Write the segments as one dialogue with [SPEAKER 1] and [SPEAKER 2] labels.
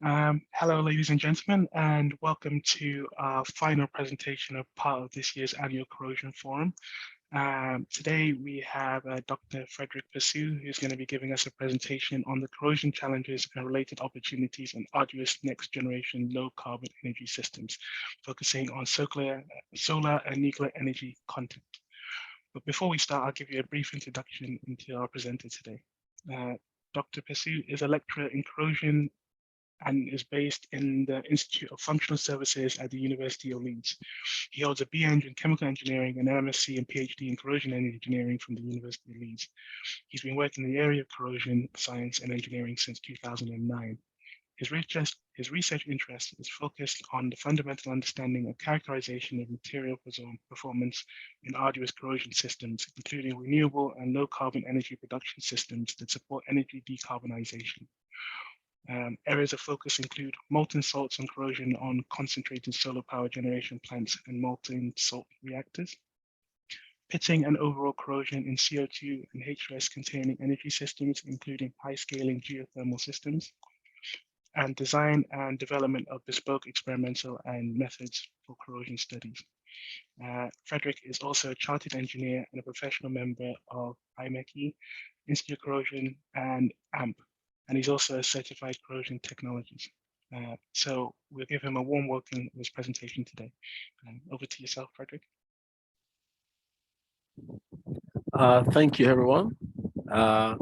[SPEAKER 1] Hello, ladies and gentlemen, and welcome to our final presentation of part of this year's annual Corrosion Forum. Today we have Dr. Frederick Pessu, who's going to be giving us a presentation on the corrosion challenges and related opportunities in Arduous next generation low carbon energy systems, focusing on solar and nuclear energy content. But before we start, I'll give you a brief introduction into our presenter today. Dr. Pessu is a lecturer in corrosion and is based in the Institute of Functional Services at the University of Leeds. He holds a BEng in Chemical Engineering and an MSc and PhD in Corrosion Engineering from the University of Leeds. He's been working in the area of corrosion science and engineering since 2009. His research interest is focused on the fundamental understanding and characterization of material performance in arduous corrosion systems, including renewable and low carbon energy production systems that support energy decarbonization. Areas of focus include molten salts and corrosion on concentrated solar power generation plants and molten salt reactors, pitting and overall corrosion in CO2 and H2S containing energy systems, including high scaling geothermal systems, and design and development of bespoke experimental and methods for corrosion studies. Frederick is also a chartered engineer and a professional member of IMECI, Institute of Corrosion, and AMP, and he's also a certified corrosion technologist. So we'll give him a warm welcome in his presentation today. Over to yourself, Frederick.
[SPEAKER 2] Thank you, everyone.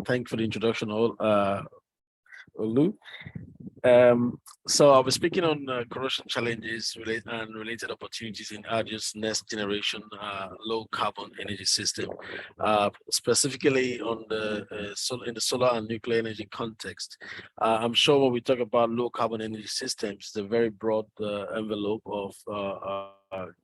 [SPEAKER 2] Thanks for the introduction, Olu. So I'll be speaking on corrosion challenges and related opportunities in Arduous next generation low carbon energy system, specifically on in the solar and nuclear energy context. I'm sure when we talk about low carbon energy systems, it's a very broad envelope of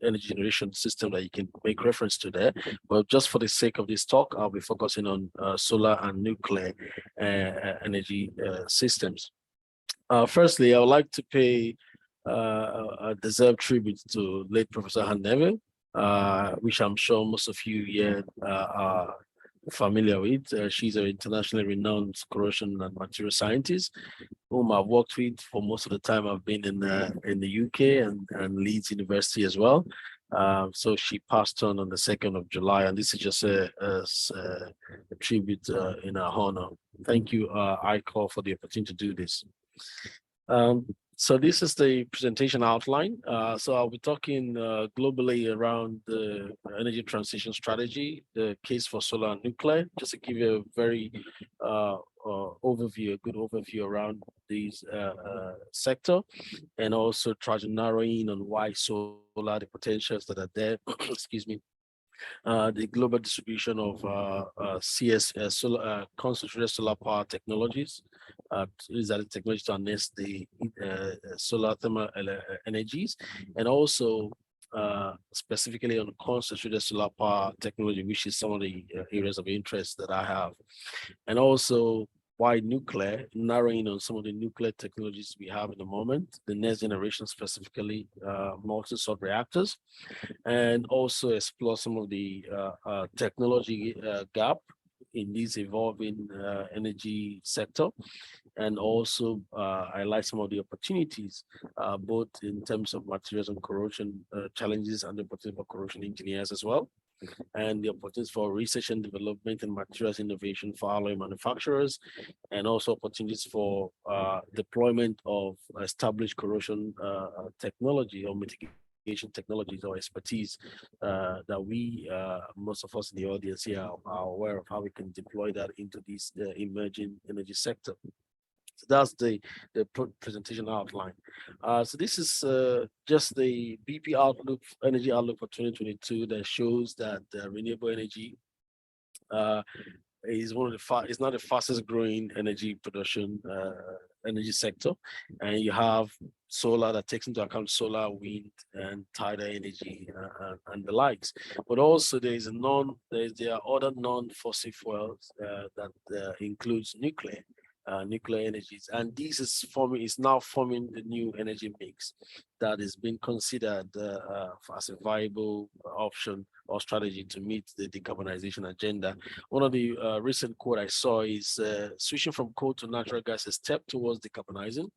[SPEAKER 2] energy generation system that you can make reference to there. But just for the sake of this talk, I'll be focusing on solar and nuclear energy systems. Firstly, I would like to pay a deserved tribute to late Professor Neville, which I'm sure most of you here are familiar with. She's an internationally renowned corrosion and material scientist, whom I've worked with for most of the time I've been in the UK and Leeds University as well. So she passed on the 2nd of July, and this is just a tribute in her honor. Thank you, ICOR, for the opportunity to do this. So this is the presentation outline. So I'll be talking globally around the energy transition strategy, the case for solar and nuclear, just to give you a very good overview around these sector, and also try to narrow in on why solar, the potentials that are there, excuse me, the global distribution of concentrated solar power technologies. These are the technologies to harness the solar thermal energies, and also specifically on concentrated solar power technology, which is some of the areas of interest that I have, and also why nuclear, narrowing on some of the nuclear technologies we have at the moment, the next generation, specifically molten salt reactors, and also explore some of the technology gap in this evolving energy sector, and also highlight some of the opportunities, both in terms of materials and corrosion challenges, and the opportunity for corrosion engineers as well, and the opportunities for research and development and materials innovation for alloy manufacturers, and also opportunities for deployment of established corrosion technology or mitigation technologies or expertise that we, most of us in the audience here, are aware of how we can deploy that into this emerging energy sector. So that's the presentation outline. So this is just the BP outlook, energy outlook for 2022, that shows that renewable energy is it's not the fastest growing energy production energy sector, and you have solar that takes into account solar, wind, and tidal energy and the likes. But also there are other non-fossil fuels that includes nuclear energies, and this is now forming the new energy mix that is being considered as a viable option or strategy to meet the decarbonization agenda. One of the recent quote I saw is switching from coal to natural gas is a step towards decarbonizing,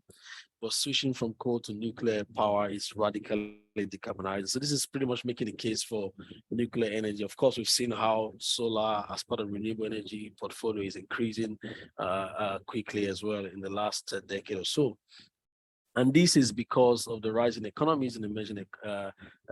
[SPEAKER 2] but switching from coal to nuclear power is radically decarbonizing. So this is pretty much making the case for nuclear energy. Of course, we've seen how solar as part of renewable energy portfolio is increasing quickly as well in the last decade or so. And this is because of the rising economies in emerging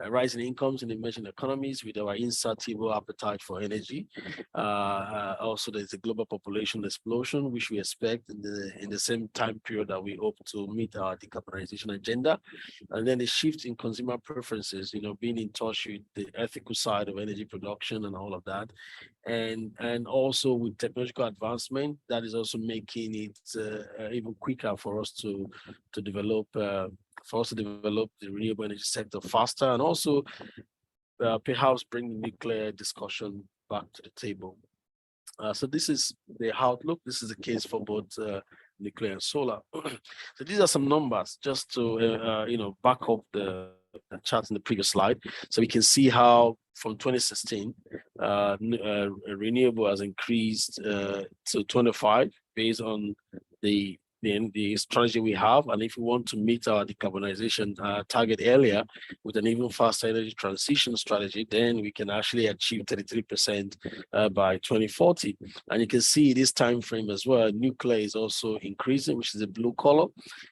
[SPEAKER 2] rising incomes in emerging economies with our insatiable appetite for energy. Also, there's a global population explosion, which we expect in the same time period that we hope to meet our decarbonization agenda. And then the shift in consumer preferences, being in touch with the ethical side of energy production and all of that. And also with technological advancement, that is also making it even quicker for us to develop the renewable energy sector faster, and also perhaps bring the nuclear discussion back to the table. So this is the outlook. This is the case for both nuclear and solar. So these are some numbers just to back up the chart in the previous slide. So we can see how from 2016, renewable has increased to 25 based on the strategy we have. And if we want to meet our decarbonization target earlier with an even faster energy transition strategy, then we can actually achieve 33% by 2040. And you can see this time frame as well, nuclear is also increasing, which is the blue color,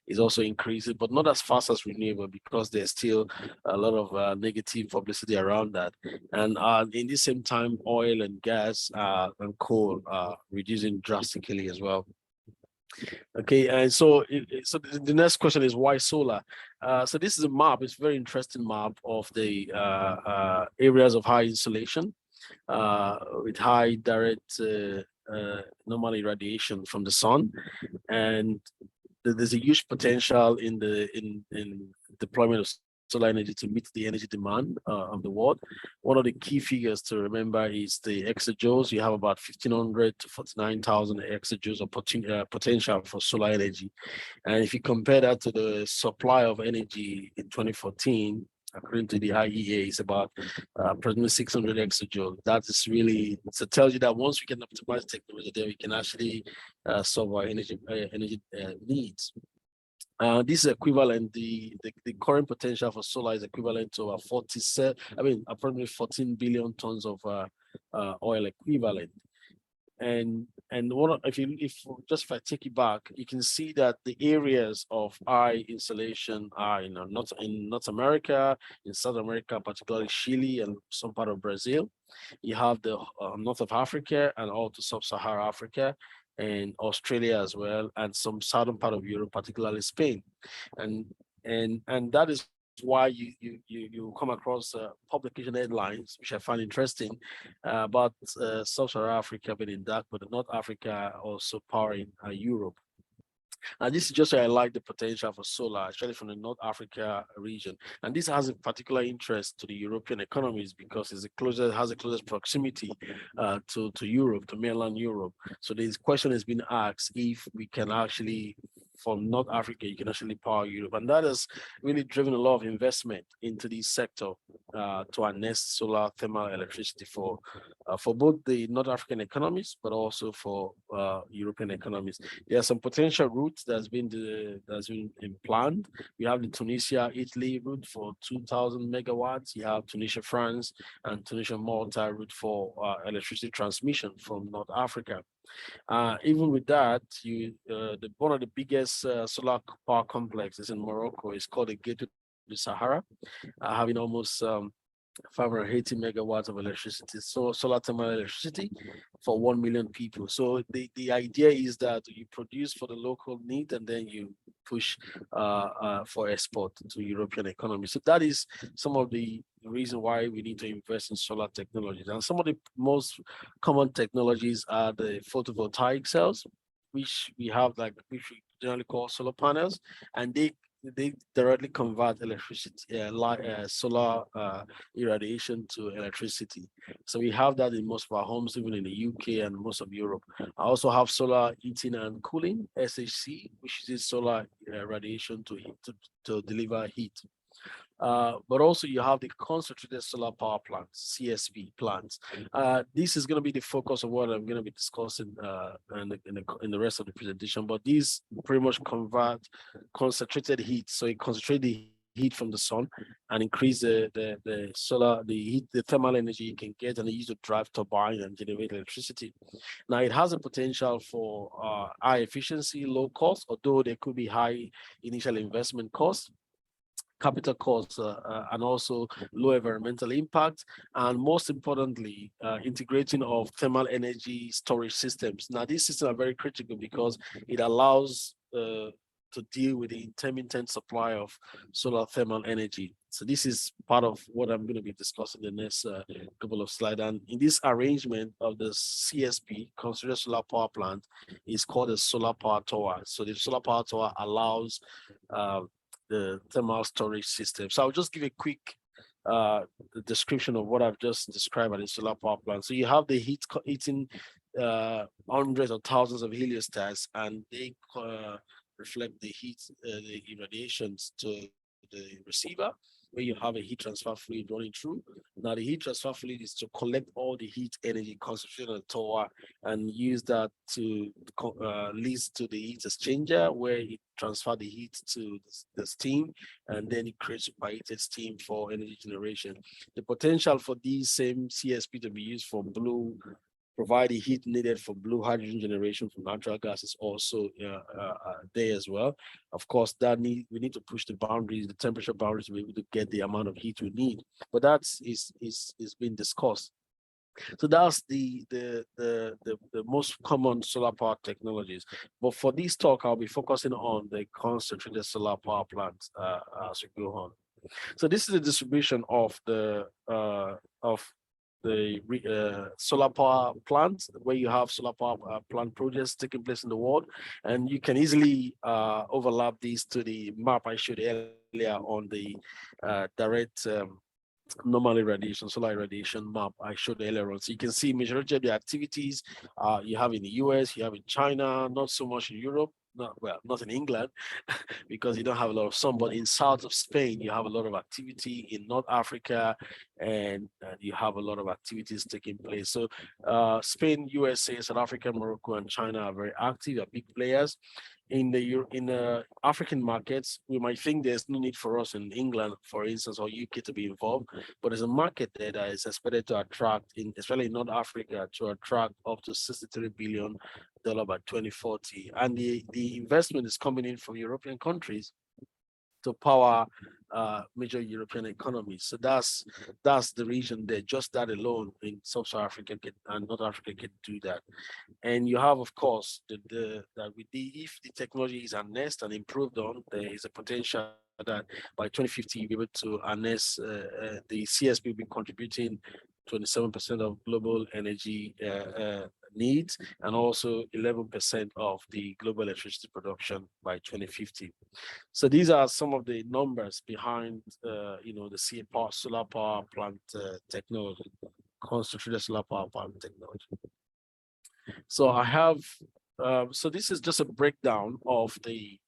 [SPEAKER 2] is also increasing, but not as fast as renewable because there's still a lot of negative publicity around that. And in the same time, oil and gas and coal are reducing drastically as well. Okay, and so the next question is why solar? So this is a map. It's a very interesting map of the areas of high insolation with high direct normal irradiation from the sun, and there's a huge potential in deployment of solar energy to meet the energy demand of the world. One of the key figures to remember is the exajoules. You have about 1,500 to 49,000 exajoules of potential for solar energy. And if you compare that to the supply of energy in 2014, according to the IEA, it's about approximately 600 exajoules. That is really, so it tells you that once we can optimize technology there, we can actually solve our energy needs. This is equivalent, the current potential for solar is equivalent to approximately 14 billion tons of oil equivalent. And if I take you back, you can see that the areas of high insolation are in North America, in South America, particularly Chile and some part of Brazil. You have the north of Africa and also sub-Saharan Africa, and Australia as well, and some southern part of Europe, particularly Spain, and that is why you come across publication headlines, which I find interesting, about sub-Saharan Africa being in dark, but North Africa also powering Europe. And this is just to highlight the potential for solar, actually from the North Africa region. And this has a particular interest to the European economies because it has the closest proximity to Europe, to mainland Europe. So this question has been asked if we can actually, from North Africa, you can actually power Europe. And that has really driven a lot of investment into this sector to harness solar thermal electricity for both the North African economies, but also for European economies. There are some potential routes that's been planned. We have the Tunisia-Italy route for 2,000 megawatts. You have Tunisia-France and Tunisia-Malta route for electricity transmission from North Africa. Even with that, one of the biggest solar power complexes in Morocco is called the Gateway to the Sahara, having almost 580 megawatts of electricity, so solar thermal electricity for 1 million people. So the idea is that you produce for the local need and then you push for export to European economy. So that is some of the reason why we need to invest in solar technologies. And some of the most common technologies are the photovoltaic cells, which we generally call solar panels, and they directly convert electricity, solar irradiation to electricity. So we have that in most of our homes, even in the UK and most of Europe. I also have solar heating and cooling, SHC, which is solar radiation to deliver heat. But also you have the concentrated solar power plants, CSP plants. This is going to be the focus of what I'm going to be discussing in the rest of the presentation. But these pretty much convert concentrated heat. So it concentrates the heat from the sun and increase the thermal energy you can get, and they use to drive turbine and generate electricity. Now it has a potential for high efficiency, low cost, although there could be high initial investment costs, capital costs, and also low environmental impact, and most importantly, integrating of thermal energy storage systems. Now, these systems are very critical because it allows to deal with the intermittent supply of solar thermal energy. So this is part of what I'm going to be discussing in the next couple of slides. And in this arrangement of the CSP, considered solar power plant, is called a solar power tower. So the solar power tower allows the thermal storage system. So I'll just give a quick description of what I've just described at the solar power plant. So you have the heating hundreds or thousands of heliostats, and they reflect the heat, the irradiations to the receiver, where you have a heat transfer fluid running through. Now, the heat transfer fluid is to collect all the heat energy concentrated on the tower and use that to lead to the heat exchanger, where it transfers the heat to the steam, and then it creates superheated steam for energy generation. The potential for these same CSP to be used for provide the heat needed for blue hydrogen generation from natural gas is also there as well. Of course, we need to push the boundaries, the temperature boundaries, to be able to get the amount of heat we need. But that is being discussed. So that's the most common solar power technologies. But for this talk, I'll be focusing on the concentrated solar power plants as we go on. So this is a distribution of the solar power plants, where you have solar power plant projects taking place in the world, and you can easily overlap these to the map I showed earlier on the direct normal irradiation, solar irradiation map I showed earlier on. So you can see majority of the activities you have in the US, you have in China, not so much in Europe, not in England, because you don't have a lot of sun, but in south of Spain, you have a lot of activity. In North Africa, and you have a lot of activities taking place. So Spain, USA, South Africa, Morocco, and China are very active, are big players. In the African markets, we might think there's no need for us in England, for instance, or UK to be involved, but there's a market there that is expected to attract, especially in North Africa, to attract up to $63 billion by 2040. And the investment is coming in from European countries to power major European economies. So that's the region there. Just that alone in Sub-Saharan Africa and North Africa can do that. And you have, of course, that if the technology is harnessed and improved on, there is a potential that by 2050 you'll be able to harness the CSP will be contributing 27% of global energy needs, and also 11% of the global electricity production by 2050. So these are some of the numbers behind, the solar power plant technology, concentrated solar power plant technology. So I have, so this is just a breakdown of the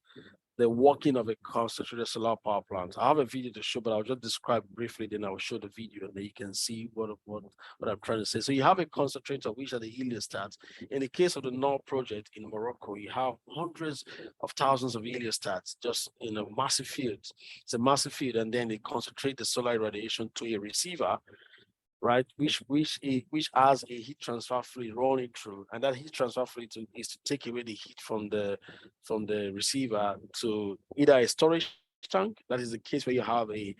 [SPEAKER 2] working of a concentrated solar power plant. I have a video to show, but I'll just describe briefly, then I'll show the video, and then you can see what I'm trying to say. So you have a concentrator, which are the heliostats. In the case of the NOR project in Morocco, you have hundreds of thousands of heliostats just in a massive field. It's a massive field, and then they concentrate the solar irradiation to a receiver, right, which has a heat transfer fluid running through, and that heat transfer fluid is to take away the heat from the receiver to either a storage tank. That is the case where you have a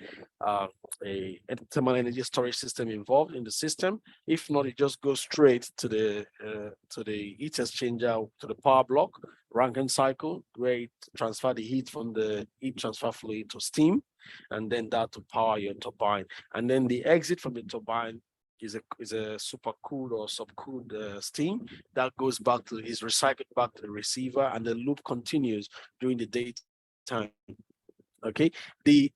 [SPEAKER 2] thermal energy storage system involved in the system. If not, it just goes straight to the heat exchanger, to the power block Rankine cycle, where it transfer the heat from the heat transfer fluid to steam, and then that to power your turbine. And then the exit from the turbine is a super cooled or subcooled steam that goes back is recycled back to the receiver, and the loop continues during the daytime. Okay, the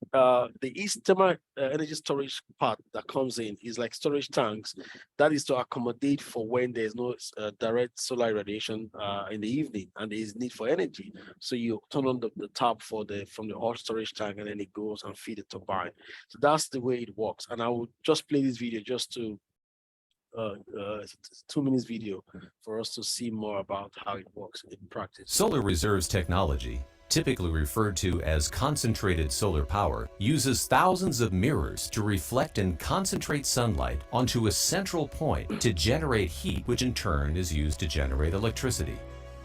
[SPEAKER 2] East thermal energy storage part that comes in is like storage tanks. That is to accommodate for when there's no direct solar radiation in the evening and there is need for energy. So you turn on the tap for from the hot storage tank, and then it goes and feed the turbine. So that's the way it works. And I will just play this video just to 2 minutes video for us to see more about how it works in practice.
[SPEAKER 3] Solar reserves technology, typically referred to as concentrated solar power, uses thousands of mirrors to reflect and concentrate sunlight onto a central point to generate heat, which in turn is used to generate electricity.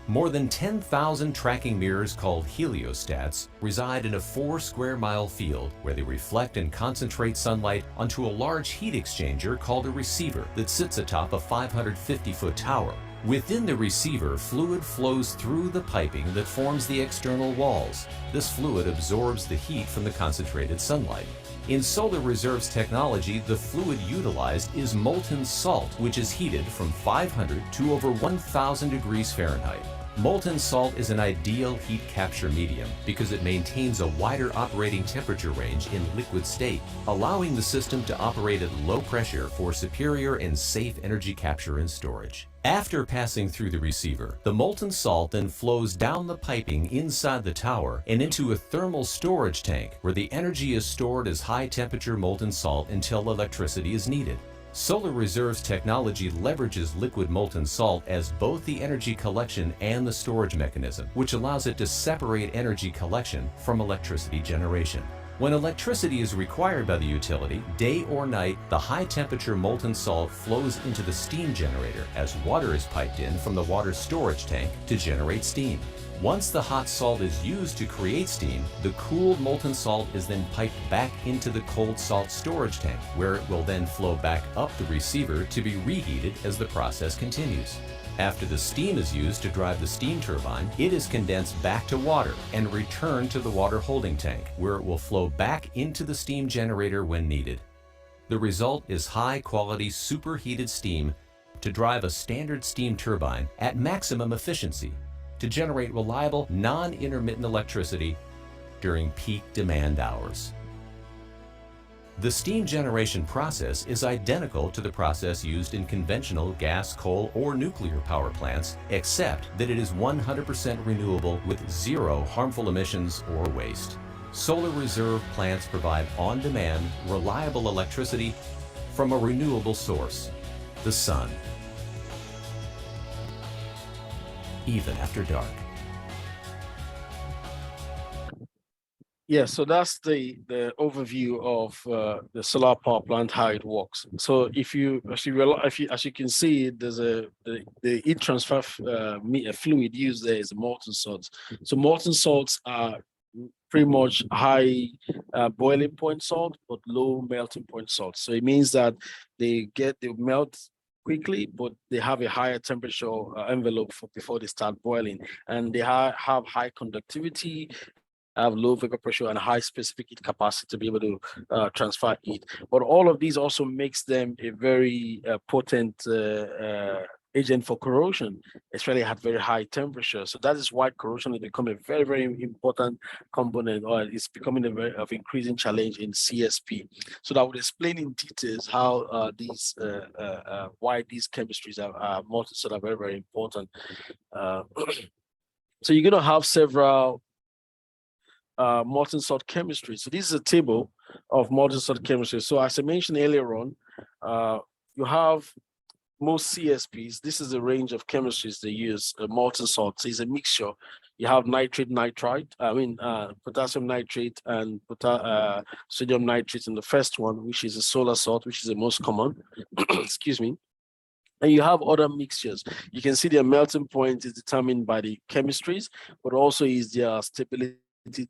[SPEAKER 3] More than 10,000 tracking mirrors called heliostats reside in a 4 square mile field where they reflect and concentrate sunlight onto a large heat exchanger called a receiver that sits atop a 550-foot tower. Within the receiver, fluid flows through the piping that forms the external walls. This fluid absorbs the heat from the concentrated sunlight. In solar reserves technology, the fluid utilized is molten salt, which is heated from 500 to over 1,000 degrees Fahrenheit. Molten salt is an ideal heat capture medium because it maintains a wider operating temperature range in liquid state, allowing the system to operate at low pressure for superior and safe energy capture and storage. After passing through the receiver, the molten salt then flows down the piping inside the tower and into a thermal storage tank where the energy is stored as high-temperature molten salt until electricity is needed. Solar reserves technology leverages liquid molten salt as both the energy collection and the storage mechanism, which allows it to separate energy collection from electricity generation. When electricity is required by the utility, day or night, the high-temperature molten salt flows into the steam generator as water is piped in from the water storage tank to generate steam. Once the hot salt is used to create steam, the cooled molten salt is then piped back into the cold salt storage tank, where it will then flow back up the receiver to be reheated as the process continues. After the steam is used to drive the steam turbine, it is condensed back to water and returned to the water holding tank, where it will flow back into the steam generator when needed. The result is high-quality superheated steam to drive a standard steam turbine at maximum efficiency to generate reliable, non-intermittent electricity during peak demand hours. The steam generation process is identical to the process used in conventional gas, coal, or nuclear power plants, except that it is 100% renewable with zero harmful emissions or waste. Solar reserve plants provide on-demand, reliable electricity from a renewable source, the sun, even after dark.
[SPEAKER 2] Yeah, so that's the overview of the solar power plant, how it works. So if you as you can see, there's the heat transfer fluid used there is molten salts. So molten salts are pretty much high boiling point salt but low melting point salt. So it means that they melt quickly, but they have a higher temperature envelope before they start boiling, and they have high conductivity, have low vapor pressure and high specific heat capacity to be able to transfer heat. But all of these also makes them a very potent agent for corrosion, especially at very high temperature. So that is why corrosion has become a very, very important component, or it's becoming of increasing challenge in CSP. So that would explain in details how why these chemistries are multi-sort are very, very important. So you're going to have several molten salt chemistry. So this is a table of molten salt chemistry. So as I mentioned earlier on, you have most CSPs. This is a range of chemistries they use. Molten salt. So it's a mixture. You have potassium nitrate and sodium nitrate in the first one, which is a solar salt, which is the most common. Excuse me. And you have other mixtures. You can see their melting point is determined by the chemistries, but also is their stability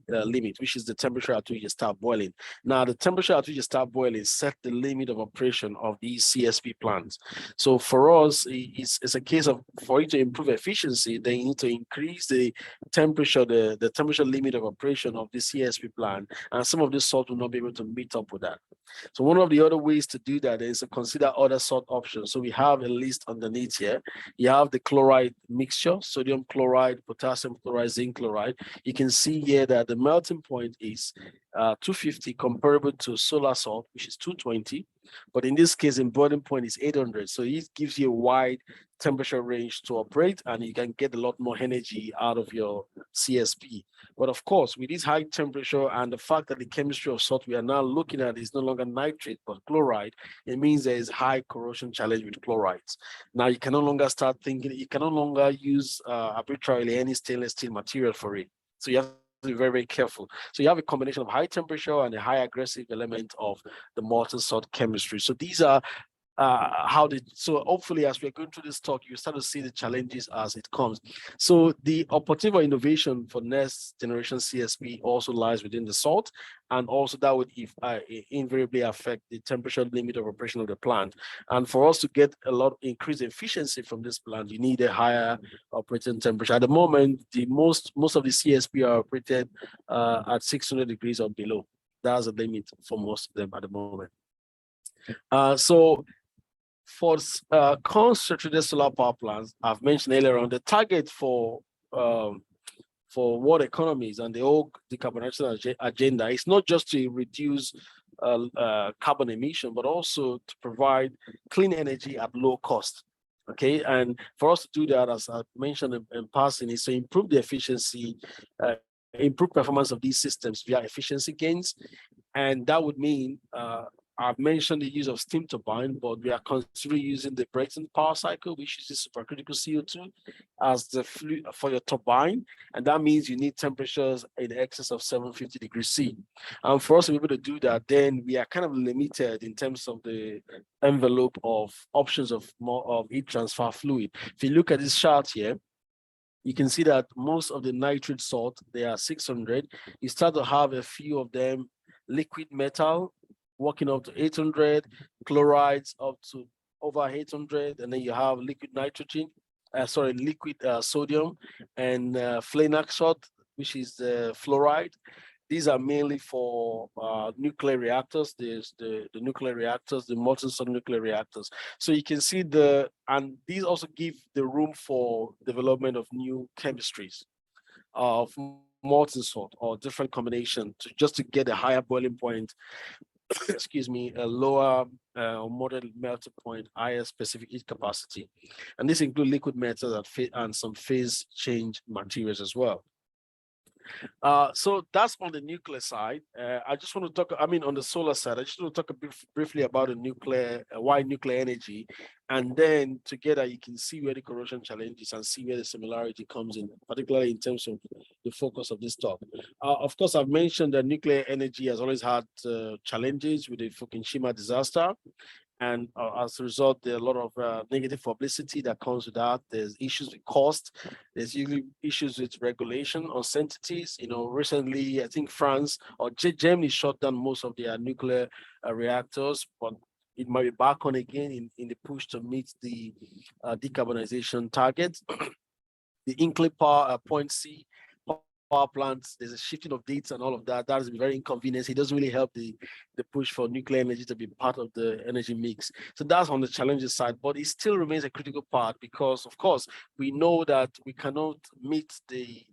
[SPEAKER 2] limit, which is the temperature at which you start boiling. Now, the temperature at which you start boiling set the limit of operation of these CSP plants. So for us, it's a case of, for you to improve efficiency, then you need to increase the temperature, the temperature limit of operation of the CSP plant, and some of this salt will not be able to meet up with that. So one of the other ways to do that is to consider other salt options. So we have a list underneath here. You have the chloride mixture, sodium chloride, potassium chloride, zinc chloride. You can see here that the melting point is 250, comparable to solar salt, which is 220. But in this case, in boiling point is 800. So it gives you a wide temperature range to operate, and you can get a lot more energy out of your CSP. But of course, with this high temperature and the fact that the chemistry of salt we are now looking at is no longer nitrate, but chloride, it means there is high corrosion challenge with chlorides. Now you can no longer start thinking, you can no longer use arbitrarily any stainless steel material for it. So you have to be very, very careful. So you have a combination of high temperature and a high aggressive element of the molten salt chemistry. So these are so hopefully as we're going through this talk, you start to see the challenges as it comes. So the opportunity for innovation for next generation CSP also lies within the salt, and also that would invariably affect the temperature limit of operation of the plant. And for us to get a lot increased efficiency from this plant, you need a higher operating temperature. At the moment, most of the CSP are operated at 600 degrees or below. That's a limit for most of them at the moment. So for concentrated solar power plants, I've mentioned earlier on, the target for world economies and the whole decarbonization agenda is not just to reduce carbon emission, but also to provide clean energy at low cost. Okay, and for us to do that, as I mentioned in passing, is to improve the efficiency, improve performance of these systems via efficiency gains, and that would mean I've mentioned the use of steam turbine, but we are considering using the Brayton power cycle, which uses supercritical CO2 as the fluid for your turbine. And that means you need temperatures in excess of 750 degrees C. And for us to be able to do that, then we are kind of limited in terms of the envelope of options of more of heat transfer fluid. If you look at this chart here, you can see that most of the nitrate salt, they are 600. You start to have a few of them liquid metal, working up to 800, chlorides up to over 800, and then you have liquid nitrogen, liquid sodium, and flanax salt, which is the fluoride. These are mainly for nuclear reactors. There's the nuclear reactors, the molten salt nuclear reactors. So you can see and these also give the room for development of new chemistries of molten salt or different combination just to get a higher boiling point, excuse me, a lower or moderate melting point, higher specific heat capacity. And this includes liquid metals and some phase change materials as well. So that's on the nuclear side. I just want to talk, on the solar side, I just want to talk briefly about the nuclear, why nuclear energy. And then together you can see where the corrosion challenges and see where the similarity comes in, particularly in terms of the focus of this talk. Of course, I've mentioned that nuclear energy has always had challenges with the Fukushima disaster. And as a result, there are a lot of negative publicity that comes with that. There's issues with cost. There's usually issues with regulation, uncertainties. Recently, I think France or Germany shut down most of their nuclear reactors, but it might be back on again in the push to meet the decarbonization targets. The Hinkley Power Point C power plants, there's a shifting of dates and all of that. That is very inconvenient. It doesn't really help the push for nuclear energy to be part of the energy mix. So that's on the challenges side, but it still remains a critical part because, of course, we know that we cannot meet the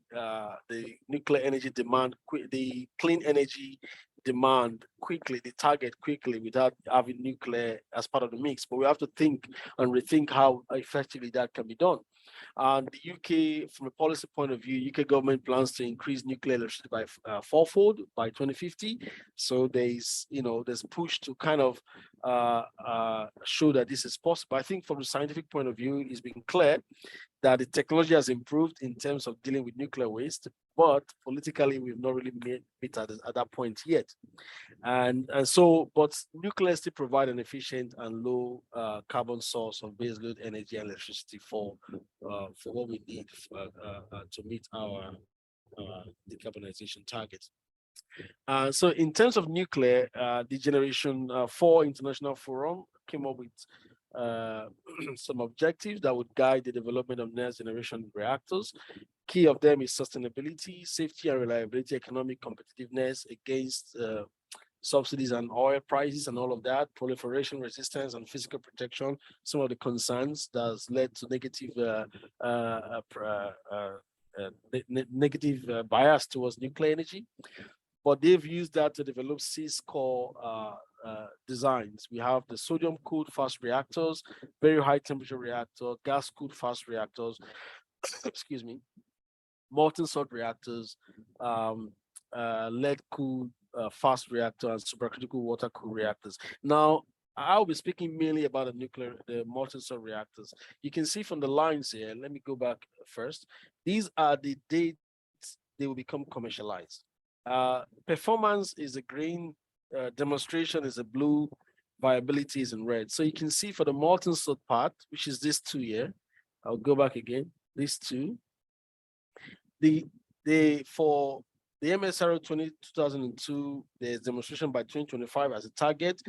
[SPEAKER 2] nuclear energy demand, the clean energy demand quickly, the target quickly without having nuclear as part of the mix. But we have to think and rethink how effectively that can be done. And the UK, from a policy point of view, UK government plans to increase nuclear electricity by fourfold by 2050. So there's push to kind of show that this is possible. I think from a scientific point of view, it's been clear that the technology has improved in terms of dealing with nuclear waste, but politically we've not really made it at that point yet. And so, but nuclear still provide an efficient and low carbon source of baseload energy and electricity for what we need to meet our decarbonization targets. So in terms of nuclear, the Generation 4 International Forum came up with some objectives that would guide the development of next generation reactors. Key of them is sustainability, safety and reliability, economic competitiveness against subsidies and oil prices and all of that, proliferation resistance and physical protection, some of the concerns that's led to negative negative bias towards nuclear energy, but they've used that to develop six-core designs. We have the sodium-cooled fast reactors, very high temperature reactor, gas-cooled fast reactors, excuse me, molten salt reactors, lead-cooled fast reactor, and supercritical water-cooled reactors. Now, I'll be speaking mainly about the molten salt reactors. You can see from the lines here, let me go back first. These are the dates they will become commercialized. Performance is a green, demonstration is a blue, viability is in red. So you can see for the molten salt part, which is this two here, I'll go back again, these two. For the MSRO 2002, there's demonstration by 2025 as a target,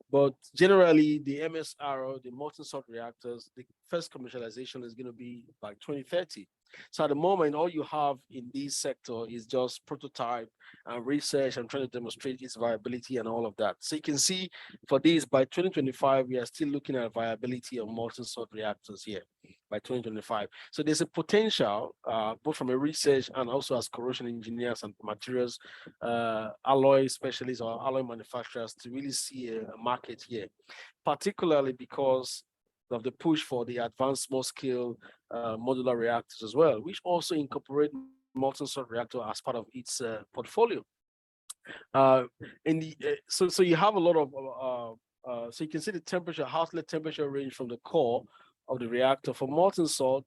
[SPEAKER 2] but generally the MSRO, the molten salt reactors, the first commercialization is going to be by 2030. So at the moment, all you have in this sector is just prototype and research and trying to demonstrate its viability and all of that. So you can see for these by 2025, we are still looking at viability of molten salt reactors here by 2025. So there's a potential, both from a research and also as corrosion engineers and materials, alloy specialists or alloy manufacturers to really see a market here, particularly because of the push for the advanced small-scale modular reactors as well, which also incorporate molten salt reactor as part of its portfolio. So you have a lot of so you can see the temperature, outlet temperature range from the core of the reactor. For molten salt,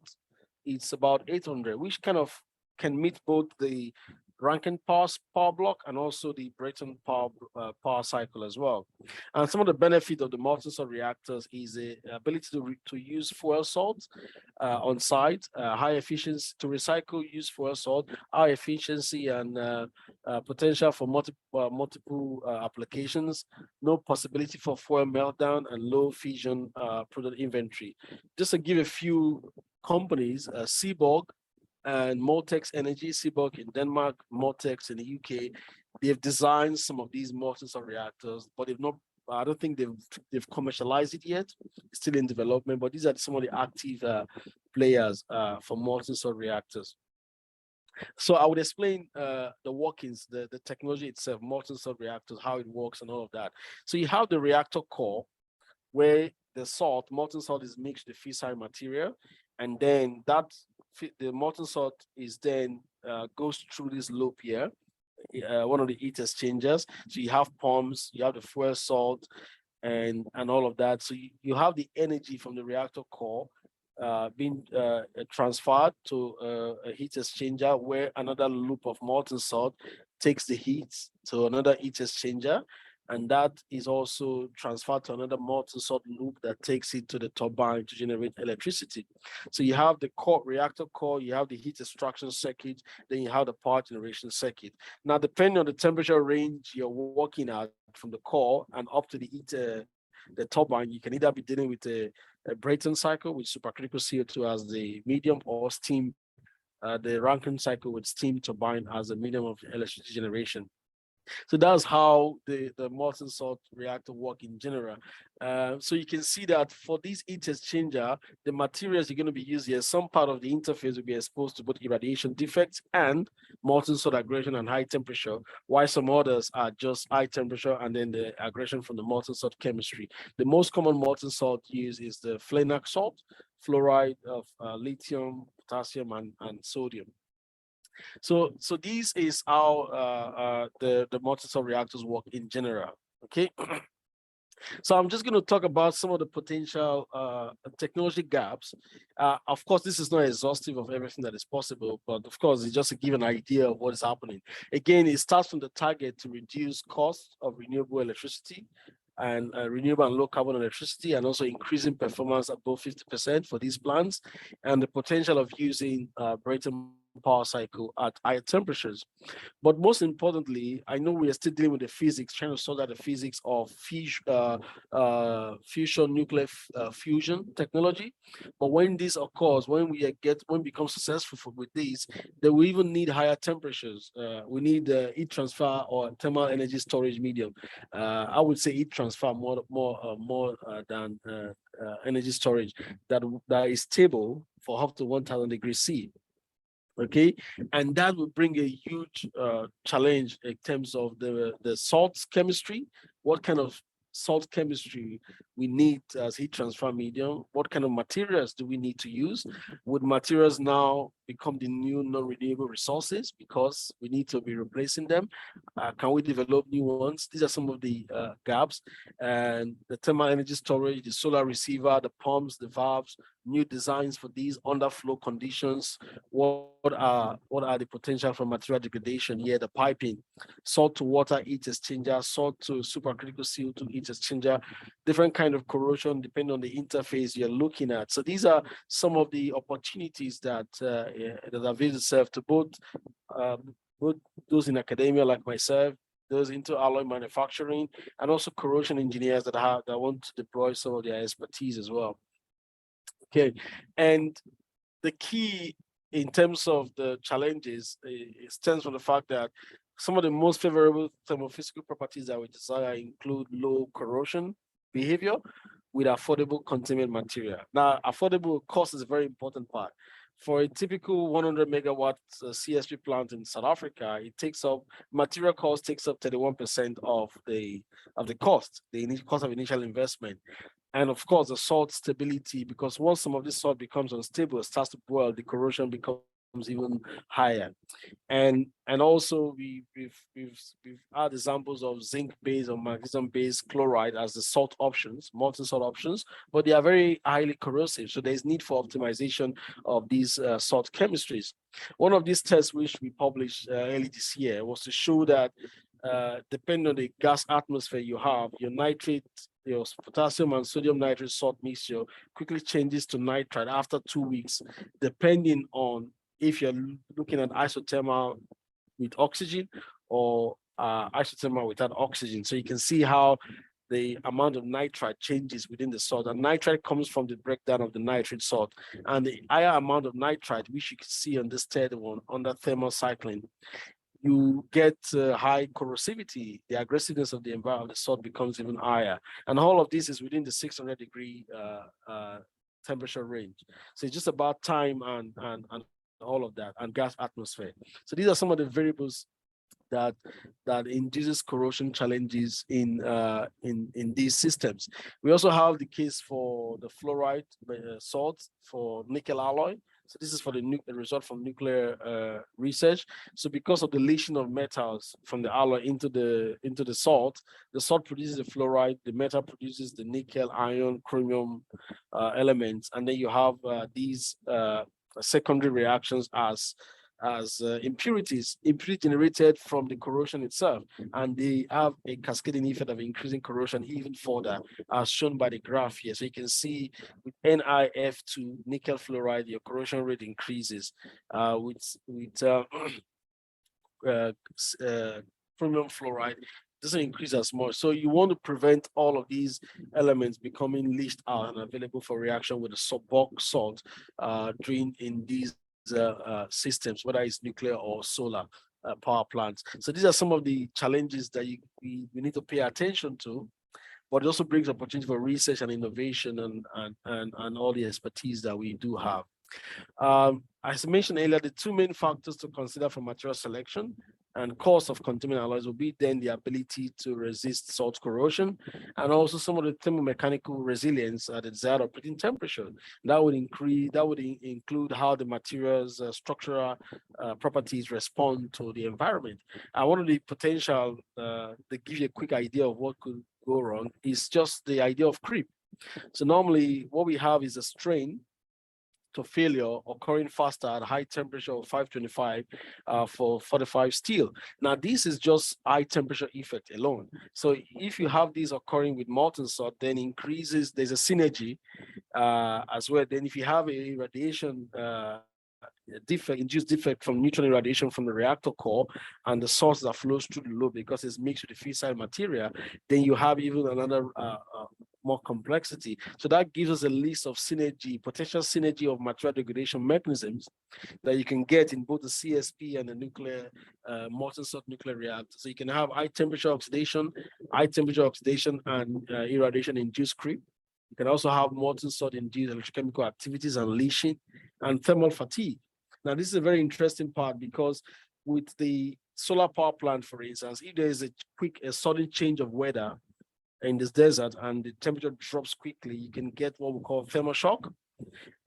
[SPEAKER 2] it's about 800, which kind of can meet both the Rankine power block and also the Brayton power cycle as well. And some of the benefit of the molten salt reactors is the ability to use fuel salt on site, high efficiency to recycle, use fuel salt, high efficiency and potential for multiple applications, no possibility for fuel meltdown and low fission product inventory. Just to give a few companies, Seaborg and Moltex Energy, Seaborg in Denmark, Moltex in the UK, they've designed some of these molten salt reactors, but they've not, I don't think they've commercialized it yet. It's still in development, but these are some of the active players for molten salt reactors. So I would explain the workings, the technology itself, molten salt reactors, how it works and all of that. So you have the reactor core where the salt, molten salt is mixed with fissile material, and then the molten salt is then goes through this loop here, one of the heat exchangers. So you have pumps, you have the fuel salt, and all of that. So you have the energy from the reactor core being transferred to a heat exchanger where another loop of molten salt takes the heat to another heat exchanger, and that is also transferred to another molten salt loop that takes it to the turbine to generate electricity. So you have the core, reactor core, you have the heat extraction circuit, then you have the power generation circuit. Now, depending on the temperature range you're working at from the core and up to the turbine, you can either be dealing with a Brayton cycle with supercritical CO2 as the medium, or steam, the Rankine cycle with steam turbine as a medium of electricity generation. So that's how the molten salt reactor work in general. So you can see that for this heat exchanger, the materials you're going to be using, some part of the interface will be exposed to both irradiation defects and molten salt aggression and high temperature, while some others are just high temperature and then the aggression from the molten salt chemistry. The most common molten salt used is the Flenac salt, fluoride of lithium, potassium, and sodium. So this is how the molten salt reactors work in general. Okay. So I'm just going to talk about some of the potential technology gaps. Of course, this is not exhaustive of everything that is possible, but of course, it's just to give an idea of what is happening. Again, it starts from the target to reduce cost of renewable electricity and renewable and low carbon electricity, and also increasing performance above 50% for these plants, and the potential of using Brayton power cycle at higher temperatures. But most importantly, I know we are still dealing with the physics, trying to sort out the physics of fusion nuclear fusion technology. But when this occurs, when we become successful with these, then we even need higher temperatures. We need heat transfer or thermal energy storage medium. I would say heat transfer more than energy storage that is stable for up to 1000 degrees C. Okay, and that will bring a huge challenge in terms of the salt chemistry. What kind of salt chemistry we need as heat transfer medium? What kind of materials do we need to use? Would materials now become the new non-renewable resources because we need to be replacing them? Can we develop new ones? These are some of the gaps. And the thermal energy storage, the solar receiver, the pumps, the valves, new designs for these underflow conditions. What are the potential for material degradation here? The piping, salt to water heat exchanger, salt to supercritical CO2 heat exchanger, different kind of corrosion depending on the interface you're looking at. So these are some of the opportunities that that avail itself to both those in academia like myself, those into alloy manufacturing, and also corrosion engineers that want to deploy some of their expertise as well. Okay, and the key in terms of the challenges, it stems from the fact that some of the most favorable thermophysical properties that we desire include low corrosion behavior with affordable containment material. Now, affordable cost is a very important part. For a typical 100 megawatt CSP plant in South Africa, it takes up material cost takes up 31% of the cost, the initial cost of initial investment. And of course, the salt stability, because once some of this salt becomes unstable, it starts to boil, the corrosion becomes even higher. And also we've had examples of zinc-based or magnesium-based chloride as the salt options, molten salt options, but they are very highly corrosive. So there's need for optimization of these salt chemistries. One of these tests which we published early this year was to show that depending on the gas atmosphere you have, your nitrate, your potassium and sodium nitrate salt mixture quickly changes to nitrite after 2 weeks, depending on if you're looking at isothermal with oxygen or isothermal without oxygen. So you can see how the amount of nitrite changes within the salt. And nitrite comes from the breakdown of the nitrate salt. And the higher amount of nitrite, which you can see on this third one, under thermal cycling, you get high corrosivity. The aggressiveness of the environment, the salt becomes even higher. And all of this is within the 600 degree temperature range. So it's just about time and all of that, and gas atmosphere. So these are some of the variables that induces corrosion challenges in these systems. We also have the case for the fluoride salt for nickel alloy. So this is for the result from nuclear research. So because of the leaching of metals from the alloy into the salt produces the fluoride, the metal produces the nickel, iron, chromium elements, and then you have these secondary reactions as impurities generated from the corrosion itself, and they have a cascading effect of increasing corrosion even further, as shown by the graph here. So you can see with NiF2 nickel fluoride, your corrosion rate increases. With chromium fluoride, doesn't increase as much. So you want to prevent all of these elements becoming leached out and available for reaction with the bulk salt during in these systems, whether it's nuclear or solar power plants. So these are some of the challenges that we need to pay attention to, but it also brings opportunity for research and innovation and all the expertise that we do have. As I mentioned earlier, the two main factors to consider for material selection and cost of containment alloys will be then the ability to resist salt corrosion, and also some of the thermomechanical resilience at the desired operating temperature. That would include how the material's structural properties respond to the environment. And one of the potential, to give you a quick idea of what could go wrong, is just the idea of creep. So normally what we have is a strain to failure occurring faster at a high temperature of 525 for 45 steel. Now, this is just high temperature effect alone. So if you have these occurring with molten salt, then there's a synergy as well. Then if you have a radiation induced defect from neutron irradiation from the reactor core and the source that flows through the lobe because it's mixed with the fissile material, then you have even another more complexity. So that gives us a list of potential synergy of material degradation mechanisms that you can get in both the CSP and the nuclear molten salt nuclear reactor. So you can have high temperature oxidation and irradiation induced creep. You can also have molten salt induced electrochemical activities and leaching and thermal fatigue. Now, this is a very interesting part because with the solar power plant, for instance, if there is a sudden change of weather in this desert and the temperature drops quickly, you can get what we call thermal shock.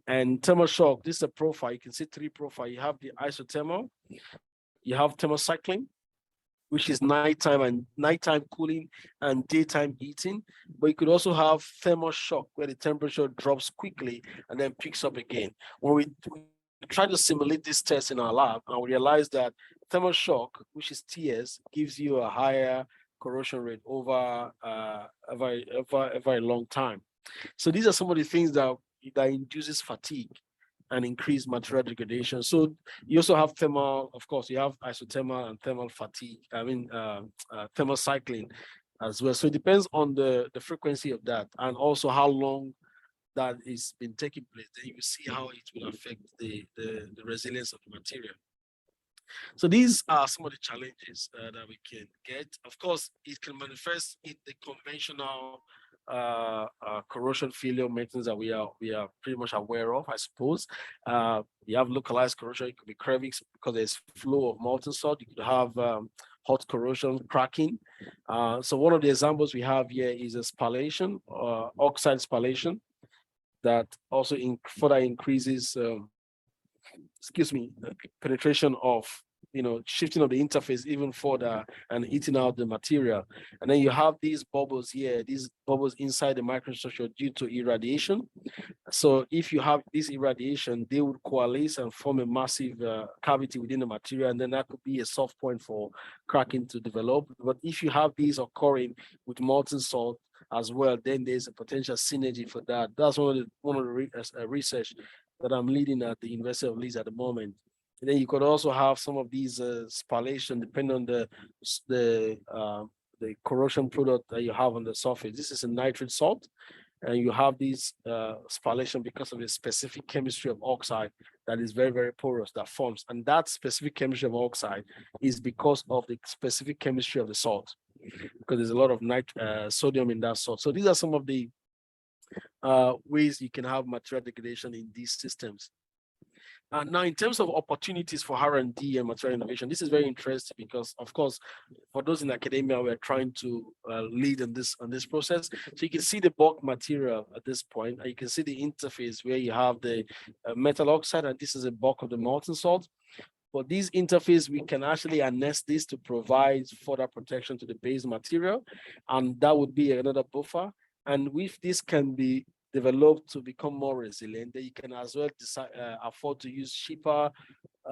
[SPEAKER 2] And thermal shock, this is a profile. You can see three profiles. You have the isothermal, you have thermal cycling, which is nighttime cooling and daytime heating. But you could also have thermal shock, where the temperature drops quickly and then picks up again. When we try to simulate this test in our lab, and we realize that thermal shock, which is TS, gives you a higher corrosion rate over a very long time. So these are some of the things that induces fatigue and increased material degradation. So you also have thermal, of course, you have isothermal and thermal fatigue, thermal cycling as well. So it depends on the frequency of that and also how long that is been taking place. Then you see how it will affect the resilience of the material. So these are some of the challenges that we can get. Of course, it can manifest in the conventional corrosion failure methods that we are pretty much aware of, I suppose. You have localized corrosion. It could be crevice because there's flow of molten salt. You could have hot corrosion, cracking. So one of the examples we have here is a spallation, oxide spallation, that also further increases penetration of, shifting of the interface even further and eating out the material. And then you have these bubbles here, these bubbles inside the microstructure due to irradiation. So if you have this irradiation, they would coalesce and form a massive cavity within the material, and then that could be a soft point for cracking to develop. But if you have these occurring with molten salt as well, then there's a potential synergy for that. That's one of the research that I'm leading at the University of Leeds at the moment. And then you could also have some of these spallation depending on the corrosion product that you have on the surface. This is a nitrate salt, and you have these spallation because of the specific chemistry of oxide that is very, very porous that forms. And that specific chemistry of oxide is because of the specific chemistry of the salt, because there's a lot of sodium in that salt. So these are some of the ways you can have material degradation in these systems. Now, in terms of opportunities for R&D and material innovation, this is very interesting because, of course, for those in academia, we're trying to lead on this process. So you can see the bulk material at this point, and you can see the interface where you have the metal oxide, and this is a bulk of the molten salt. But these interface, we can actually harness this to provide further protection to the base material, and that would be another buffer. And if this can be developed to become more resilient, then you can as well afford to use cheaper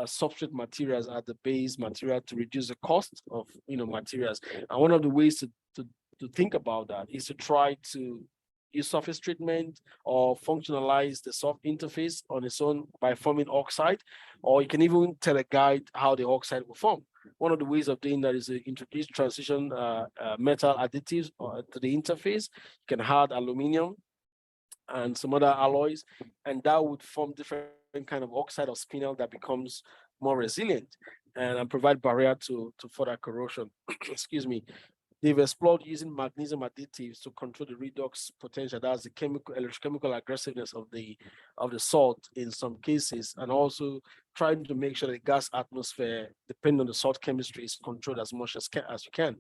[SPEAKER 2] substrate materials at the base material to reduce the cost of materials. And one of the ways to think about that is to try to use surface treatment or functionalize the soft interface on its own by forming oxide, or you can even tell a guide how the oxide will form. One of the ways of doing that is to introduce transition metal additives to the interface. You can add aluminum and some other alloys, and that would form different kind of oxide or spinel that becomes more resilient and provide barrier to further corrosion. Excuse me. They've explored using magnesium additives to control the redox potential. That's the electrochemical aggressiveness of the salt in some cases, and also trying to make sure the gas atmosphere, depending on the salt chemistry, is controlled as much as you can.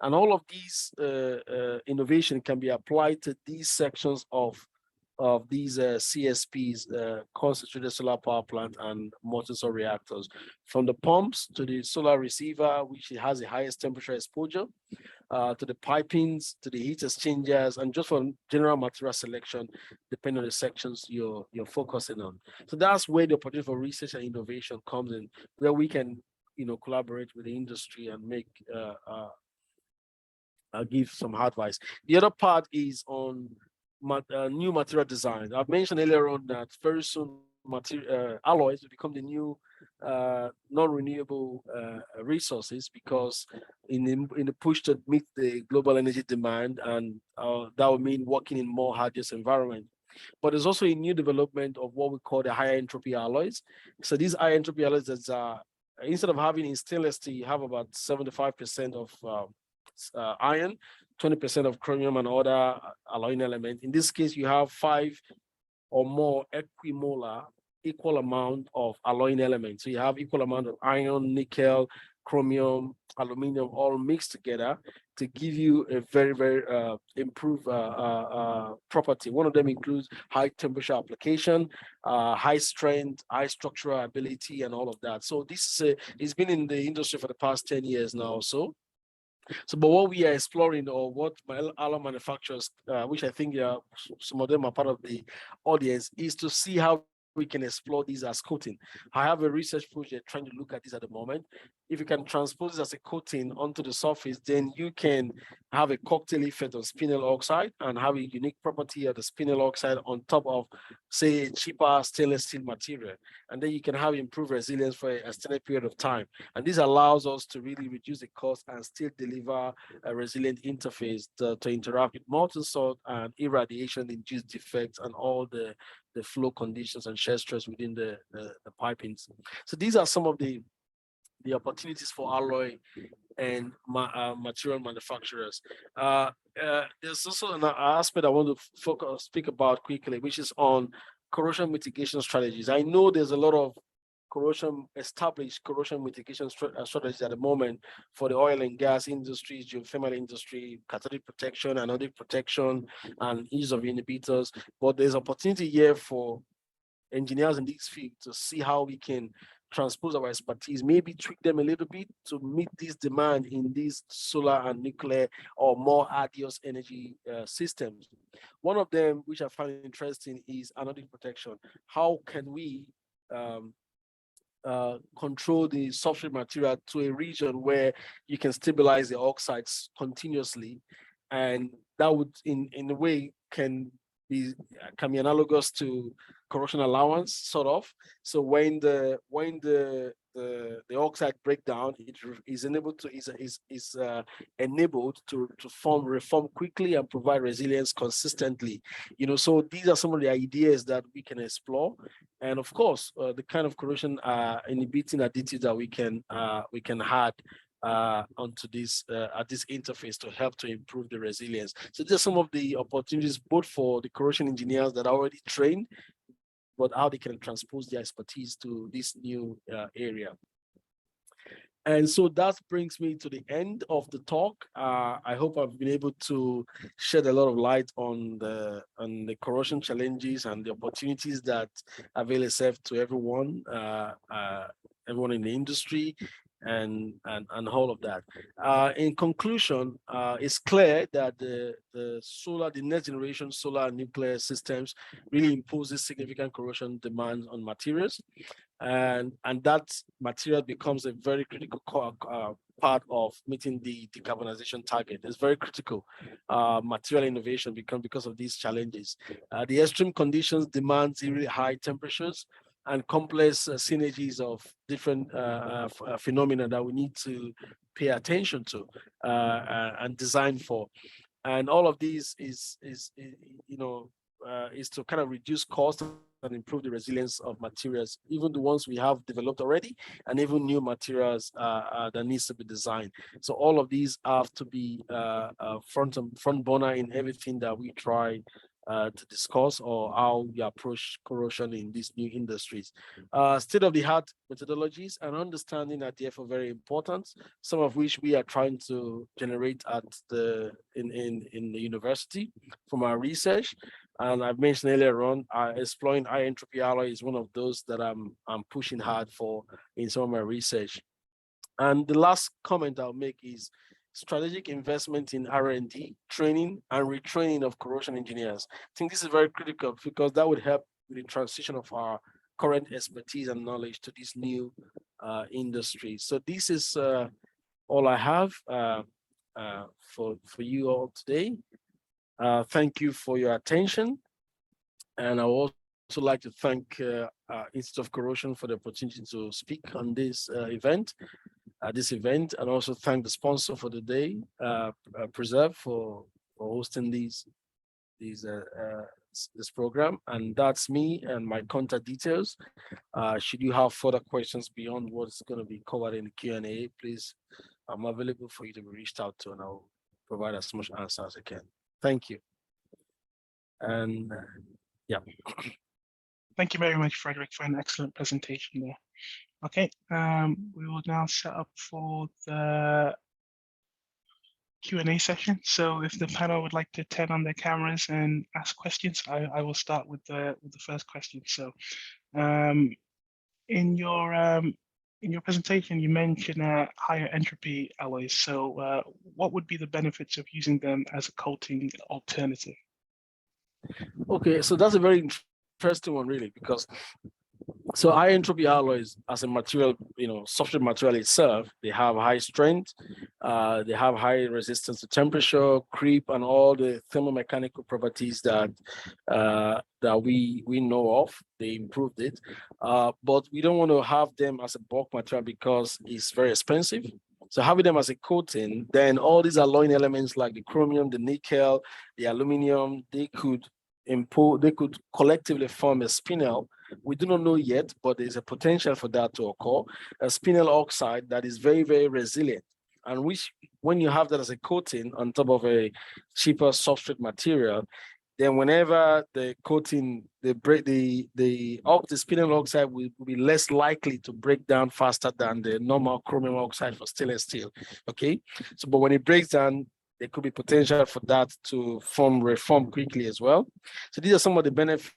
[SPEAKER 2] And all of these innovation can be applied to these sections of these CSPs, concentrated solar power plant and molten salt reactors, from the pumps to the solar receiver, which has the highest temperature exposure, to the pipings, to the heat exchangers, and just for general material selection, depending on the sections you're focusing on. So that's where the opportunity for research and innovation comes in, where we can collaborate with the industry and make give some advice. The other part is on new material design. I've mentioned earlier on that very soon alloys will become the new non-renewable resources, because in the push to meet the global energy demand, and that will mean working in more hazardous environment. But there's also a new development of what we call the higher entropy alloys. So these high entropy alloys that are, instead of having in stainless steel, you have about 75% of iron, 20% of chromium and other alloying element. In this case, you have 5 or more equimolar equal amount of alloying elements. So you have equal amount of iron, nickel, chromium, aluminum, all mixed together to give you a very, very improved property. One of them includes high temperature application, high strength, high structural ability, and all of that. So this is it's been in the industry for the past 10 years now. But what we are exploring, or what alloy manufacturers, which I think some of them are part of the audience, is to see how we can explore these as coating. I have a research project trying to look at this at the moment. If you can transpose this as a coating onto the surface, then you can have a cocktail effect on spinel oxide and have a unique property of the spinel oxide on top of, say, a cheaper stainless steel material. And then you can have improved resilience for an extended period of time. And this allows us to really reduce the cost and still deliver a resilient interface to interact with molten salt and irradiation-induced defects and all the flow conditions and shear stress within the pipings. So these are some of the opportunities for alloy and material manufacturers. There's also an aspect I want to speak about quickly, which is on corrosion mitigation strategies. I know there's a lot of established corrosion mitigation strategies at the moment for the oil and gas industry, geothermal industry, catalytic protection, anodic protection, and use of inhibitors. But there's opportunity here for engineers in this field to see how we can transpose our expertise, maybe tweak them a little bit to meet this demand in these solar and nuclear or more arduous energy systems. One of them, which I find interesting, is anodic protection. How can we control the substrate material to a region where you can stabilize the oxides continuously, and that would, in a way, can be analogous to corrosion allowance, sort of. So when the oxide breakdown, it is enabled to reform quickly and provide resilience consistently. So these are some of the ideas that we can explore, and of course, the kind of corrosion inhibiting additives that we can add onto this at this interface to help to improve the resilience. So there's some of the opportunities both for the corrosion engineers that are already trained, but how they can transpose their expertise to this new area. And so that brings me to the end of the talk. I hope I've been able to shed a lot of light on the corrosion challenges and the opportunities that avail itself to everyone, everyone in the industry, and all of that. In conclusion, it's clear that the next generation solar and nuclear systems really imposes significant corrosion demands on materials, and that material becomes a very critical part of meeting the decarbonization target. It's very critical material innovation because of these challenges. The extreme conditions demand really high temperatures and complex synergies of different phenomena that we need to pay attention to and design for. And all of these is to kind of reduce cost and improve the resilience of materials, even the ones we have developed already, and even new materials that needs to be designed. So all of these have to be front burner in everything that we try to discuss, or how we approach corrosion in these new industries. State-of-the-art methodologies and understanding are therefore very important, some of which we are trying to generate at in the university from our research. And I've mentioned earlier on, exploring high entropy alloy is one of those that I'm pushing hard for in some of my research. And the last comment I'll make is strategic investment in R&D, training and retraining of corrosion engineers. I think this is very critical because that would help with the transition of our current expertise and knowledge to this new industry. So this is all I have for you all today. Thank you for your attention. And I would also like to thank Institute of Corrosion for the opportunity to speak on this event. And also thank the sponsor for the day, Preserve, for hosting this program. And that's me and my contact details. Should you have further questions beyond what's going to be covered in the Q&A, please, I'm available for you to be reached out to, and I'll provide as much answer as I can. Thank you. And yeah.
[SPEAKER 1] Thank you very much, Frederick, for an excellent presentation there. Okay, we will now set up for the Q&A session. So if the panel would like to turn on their cameras and ask questions, I will start with the first question. So in your presentation, you mentioned higher entropy alloys. So what would be the benefits of using them as a coating alternative?
[SPEAKER 2] Okay, so that's a very interesting one, really, because so high entropy alloys as a material, substrate material itself, they have high strength, they have high resistance to temperature, creep, and all the thermomechanical properties that we know of. They improved it, but we don't want to have them as a bulk material because it's very expensive. So having them as a coating, then all these alloying elements like the chromium, the nickel, the aluminum, they could collectively form a spinel. We do not know yet, but there's a potential for that to occur. A spinel oxide that is very, very resilient, and which, when you have that as a coating on top of a cheaper substrate material, then whenever the coating, the spinel oxide will be less likely to break down faster than the normal chromium oxide for stainless steel. Okay, so but when it breaks down, there could be potential for that to reform quickly as well. So these are some of the benefits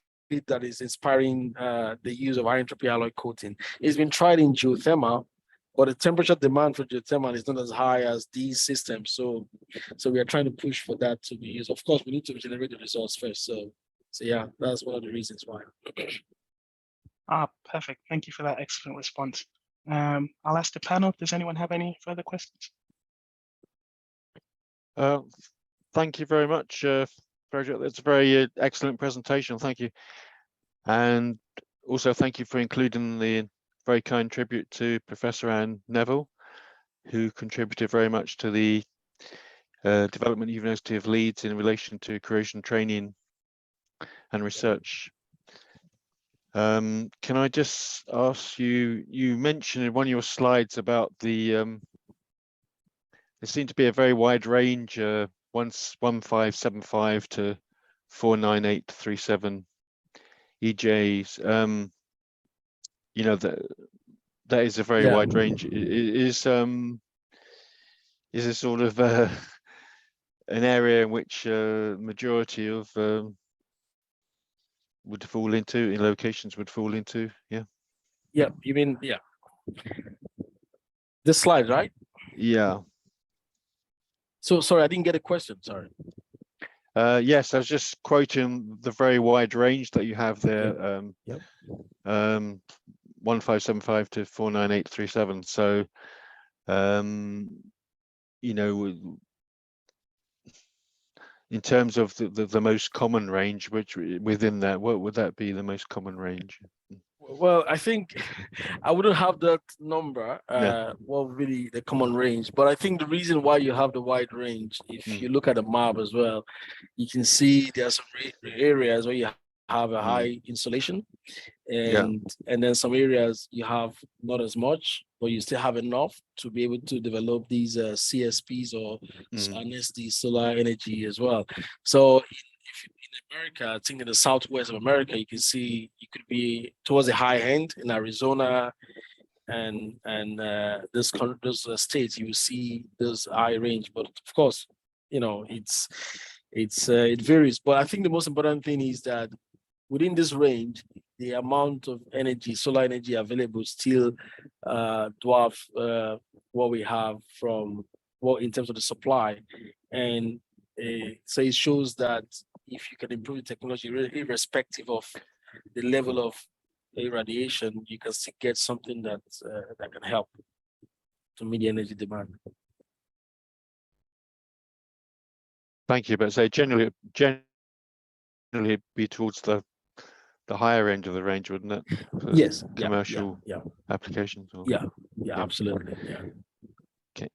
[SPEAKER 2] that is inspiring the use of high entropy alloy coating. It's been tried in geothermal, but the temperature demand for geothermal is not as high as these systems. So we are trying to push for that to be used. Of course, we need to generate the results first. So yeah, that's one of the reasons why.
[SPEAKER 1] Perfect. Thank you for that excellent response. I'll ask the panel, does anyone have any further questions?
[SPEAKER 4] Thank you very much, Frederick. That's a very excellent presentation. Thank you. And also thank you for including the very kind tribute to Professor Anne Neville, who contributed very much to the development of the University of Leeds in relation to corrosion training and research. Can I just ask you, you mentioned in one of your slides about the, there seemed to be a very wide range, 1575 to 49837 EJs. That is a very wide range. Is this sort of an area in which majority of would fall into, in locations would fall into? Yeah.
[SPEAKER 2] You mean this slide, right?
[SPEAKER 4] Yeah.
[SPEAKER 2] So sorry, I didn't get a question. Sorry.
[SPEAKER 4] Yes, I was just quoting the very wide range that you have there. 1575 to 49837. So, in terms of the most common range, which within that, what would that be, the most common range?
[SPEAKER 2] Well, I think I wouldn't have that number, what would be the common range, but I think the reason why you have the wide range, if you look at the map as well, you can see there are some areas where you have a high insulation, and then some areas you have not as much, but you still have enough to be able to develop these CSPs or harness the solar energy as well. So in America, I think in the southwest of America, you can see you could be towards the high end in Arizona and those states. You will see those high range, but of course, it varies. But I think the most important thing is that within this range, the amount of energy, solar energy available, still dwarf what we have from in terms of the supply, and so it shows that if you can improve the technology, irrespective of the level of irradiation, you can still get something that can help to meet the energy demand.
[SPEAKER 4] Thank you. But say generally be towards the higher end of the range, wouldn't it?
[SPEAKER 2] Yes.
[SPEAKER 4] Commercial applications. Or...
[SPEAKER 2] Yeah, absolutely. Yeah.
[SPEAKER 4] Okay.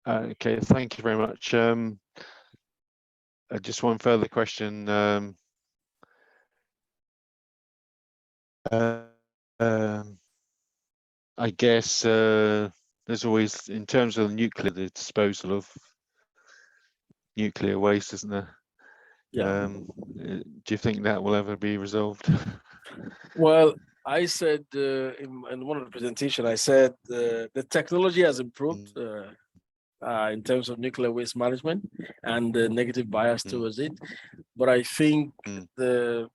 [SPEAKER 4] Okay. Thank you very much. Just one further question. I guess there's always, in terms of the disposal of nuclear waste, isn't there?
[SPEAKER 2] Yeah.
[SPEAKER 4] Do you think that will ever be resolved?
[SPEAKER 2] Well, I said in one of the presentation, I said the technology has improved in terms of nuclear waste management and the negative bias towards it. But I think the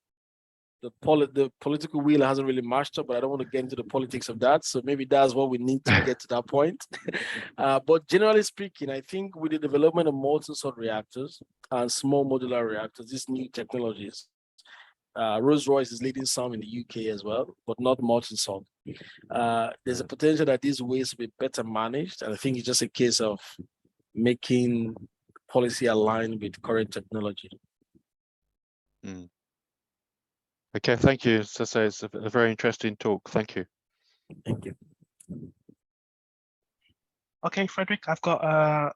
[SPEAKER 2] political wheel hasn't really matched up, but I don't want to get into the politics of that. So maybe that's what we need to get to that point. But generally speaking, I think with the development of molten salt reactors and small modular reactors, these new technologies, Rolls-Royce is leading some in the UK as well, but not molten salt. There's a potential that these waste will be better managed. And I think it's just a case of making policy aligned with current technology.
[SPEAKER 4] Okay, thank you. As I say, it's a very interesting talk. Thank you.
[SPEAKER 2] Thank you.
[SPEAKER 1] Okay, Frederick, I've got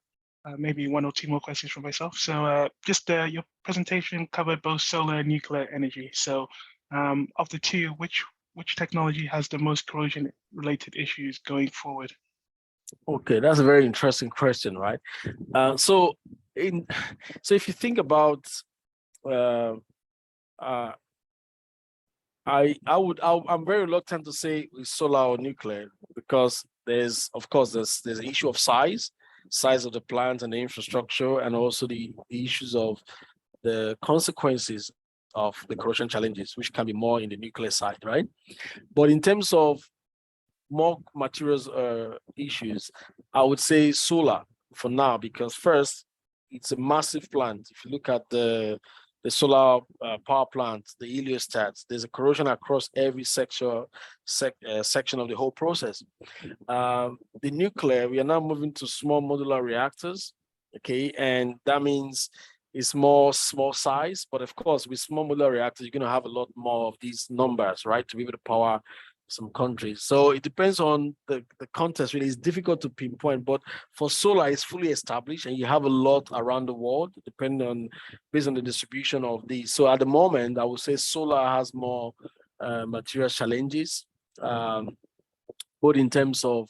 [SPEAKER 1] maybe one or two more questions for myself. So just your presentation covered both solar and nuclear energy. So of the two, which technology has the most corrosion related issues going forward?
[SPEAKER 2] Okay, that's a very interesting question, right? So if you think about I'm very reluctant to say solar or nuclear because there's an issue of size of the plant and the infrastructure, and also the issues of the consequences of the corrosion challenges, which can be more in the nuclear side, right? But in terms of more materials issues, I would say solar for now, because first, it's a massive plant. If you look at the solar power plant, the heliostats, there's a corrosion across every section of the whole process. The nuclear, we are now moving to small modular reactors, okay? And that means it's more small size, but of course, with small modular reactors, you're gonna have a lot more of these numbers, right? To be able to power some countries. So it depends on the context. Really, it's difficult to pinpoint, but for solar, it's fully established and you have a lot around the world, based on the distribution of these. So at the moment, I would say solar has more material challenges, both in terms of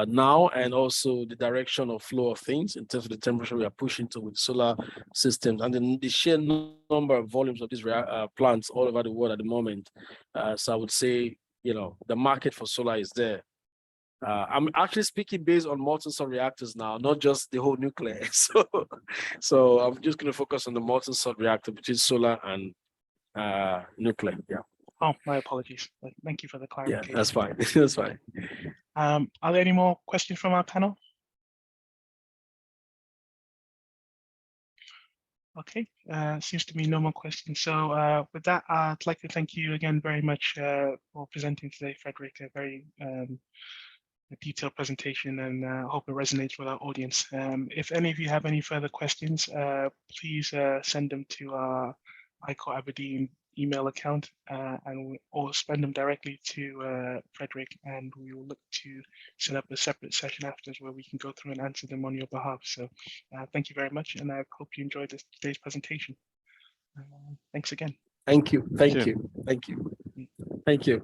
[SPEAKER 2] now and also the direction of flow of things in terms of the temperature we are pushing to with solar systems, and then the sheer number of volumes of these plants all over the world at the moment. So I would say, the market for solar is there. I'm actually speaking based on molten salt reactors now, not just the whole nuclear. So I'm just going to focus on the molten salt reactor, which is solar and nuclear. Yeah.
[SPEAKER 1] Oh, my apologies. Thank you for the clarification.
[SPEAKER 2] Yeah, that's fine. That's fine.
[SPEAKER 1] Are there any more questions from our panel? Okay, seems to be no more questions. So with that, I'd like to thank you again very much for presenting today, Frederick. A very detailed presentation, and I hope it resonates with our audience. If any of you have any further questions, please send them to our ICO Aberdeen email account or send them directly to Frederick, and we will look to set up a separate session afterwards where we can go through and answer them on your behalf. So thank you very much, and I hope you enjoyed today's presentation. Thanks again.
[SPEAKER 2] Thank you. Thank you. Thank you. Thank you.